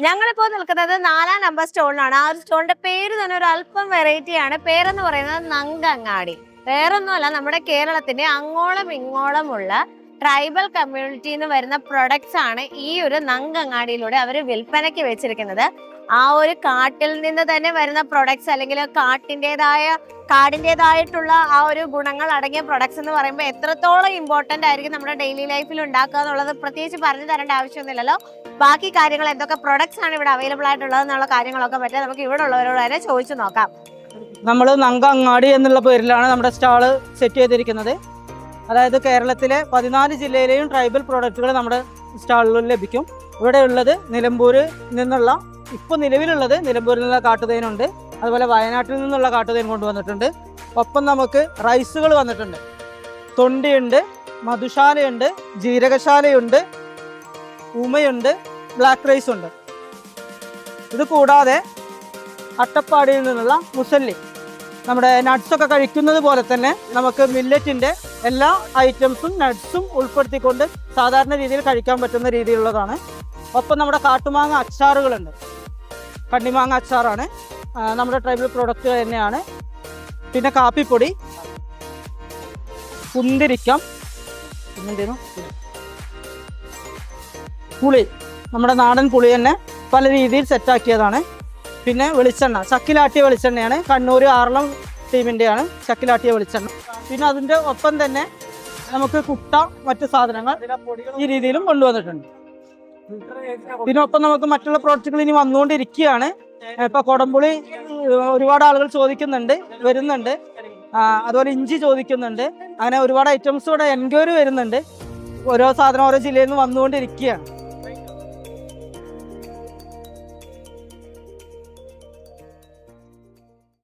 ഞങ്ങളിപ്പോ നിൽക്കുന്നത് 4-ാം നമ്പർ സ്റ്റോളിലാണ്. ആ ഒരു സ്റ്റോളിന്റെ പേര് തന്നെ ഒരു അല്പം വെറൈറ്റി ആണ്. പേരെന്ന് പറയുന്നത് നങ്കങ്ങാടി. വേറൊന്നുമല്ല, നമ്മുടെ കേരളത്തിന്റെ അങ്ങോളം ഇങ്ങോളമുള്ള ട്രൈബൽ കമ്മ്യൂണിറ്റിന്ന് വരുന്ന പ്രൊഡക്ട്സ് ആണ് ഈ ഒരു നങ്കങ്ങാടിയിലൂടെ അവർ വിൽപ്പനയ്ക്ക് വെച്ചിരിക്കുന്നത്. ആ ഒരു കാട്ടിൽ നിന്ന് തന്നെ വരുന്ന പ്രൊഡക്ട്സ്, അല്ലെങ്കിൽ കാടിൻ്റെതായിട്ടുള്ള ആ ഒരു ഗുണങ്ങൾ അടങ്ങിയ പ്രൊഡക്ട്സ് എന്ന് പറയുമ്പോൾ എത്രത്തോളം ഇമ്പോർട്ടന്റ് ആയിരിക്കും നമ്മുടെ ഡെയിലി ലൈഫിൽ ഉണ്ടാക്കുക എന്നുള്ളത് പ്രത്യേകിച്ച് പറഞ്ഞു തരേണ്ട ആവശ്യമൊന്നുമില്ലല്ലോ. ബാക്കി കാര്യങ്ങൾ, എന്തൊക്കെ പ്രൊഡക്ട്സ് ആണ് ഇവിടെ അവൈലബിൾ ആയിട്ടുള്ളത് എന്നുള്ള കാര്യങ്ങളൊക്കെ പറ്റി നമുക്ക് ഇവിടെ ഉള്ളവരോട് തന്നെ ചോദിച്ചു നോക്കാം. നമ്മൾ നങ്കങ്ങാടി എന്നുള്ള പേരിലാണ് നമ്മുടെ സ്റ്റാള് സെറ്റ് ചെയ്തിരിക്കുന്നത്. അതായത് കേരളത്തിലെ 14 ജില്ലയിലെയും ട്രൈബൽ പ്രോഡക്റ്റുകൾ നമ്മുടെ സ്റ്റാളിൽ ലഭിക്കും. ഇവിടെ ഉള്ളത് നിലമ്പൂരിൽ നിന്നുള്ള, ഇപ്പോൾ നിലവിലുള്ളത് നിലമ്പൂരിൽ നിന്നുള്ള കാട്ടുതേനുണ്ട്. അതുപോലെ വയനാട്ടിൽ നിന്നുള്ള കാട്ടുതേൻ കൊണ്ടുവന്നിട്ടുണ്ട്. ഒപ്പം നമുക്ക് റൈസുകൾ വന്നിട്ടുണ്ട്. തൊണ്ടിയുണ്ട്, മധുശാലയുണ്ട്, ജീരകശാലയുണ്ട്, ഉമയുണ്ട്, ബ്ലാക്ക് റൈസ് ഉണ്ട്. ഇത് കൂടാതെ അട്ടപ്പാടിയിൽ നിന്നുള്ള മുസല്ലി, നമ്മുടെ നട്ട്സൊക്കെ കഴിക്കുന്നത് പോലെ തന്നെ നമുക്ക് മില്ലറ്റിൻ്റെ എല്ലാ ഐറ്റംസും നട്ട്സും ഉൾപ്പെടുത്തിക്കൊണ്ട് സാധാരണ രീതിയിൽ കഴിക്കാൻ പറ്റുന്ന രീതിയിലുള്ളതാണ്. ഒപ്പം നമ്മുടെ കാട്ടുമാങ്ങ അച്ചാറുകളുണ്ട്. കണ്ണിമാങ്ങ അച്ചാറാണ്, നമ്മുടെ ട്രൈബൽ പ്രോഡക്റ്റ് തന്നെയാണ്. പിന്നെ കാപ്പിപ്പൊടി, കുന്തിരിക്കം, പിന്നെന്തേലും പുളി, നമ്മുടെ നാടൻ പുളി തന്നെ പല രീതിയിൽ സെറ്റാക്കിയതാണ്. പിന്നെ വെളിച്ചെണ്ണ, ചക്കിലാട്ടിയ വെളിച്ചെണ്ണയാണ്. കണ്ണൂർ ആറളം ടീമിൻ്റെയാണ് ചക്കിലാട്ടിയ വെളിച്ചെണ്ണ. പിന്നെ അതിൻ്റെ ഒപ്പം തന്നെ നമുക്ക് കുട്ട, മറ്റു സാധനങ്ങൾ ഈ രീതിയിലും കൊണ്ടുവന്നിട്ടുണ്ട്. ഇതിനൊപ്പം നമുക്ക് മറ്റുള്ള പ്രോഡക്റ്റുകൾ ഇനി വന്നുകൊണ്ടിരിക്കുകയാണ്. ഇപ്പോൾ കുടംപുളി ഒരുപാട് ആളുകൾ ചോദിക്കുന്നുണ്ട്, വരുന്നുണ്ട്. അതുപോലെ ഇഞ്ചി ചോദിക്കുന്നുണ്ട്. അങ്ങനെ ഒരുപാട് ഐറ്റംസ് ഇവിടെ എൻക്വയറി വരുന്നുണ്ട്. ഓരോ സാധനം ഓരോ ജില്ലയിൽ നിന്ന് വന്നുകൊണ്ടിരിക്കുകയാണ്.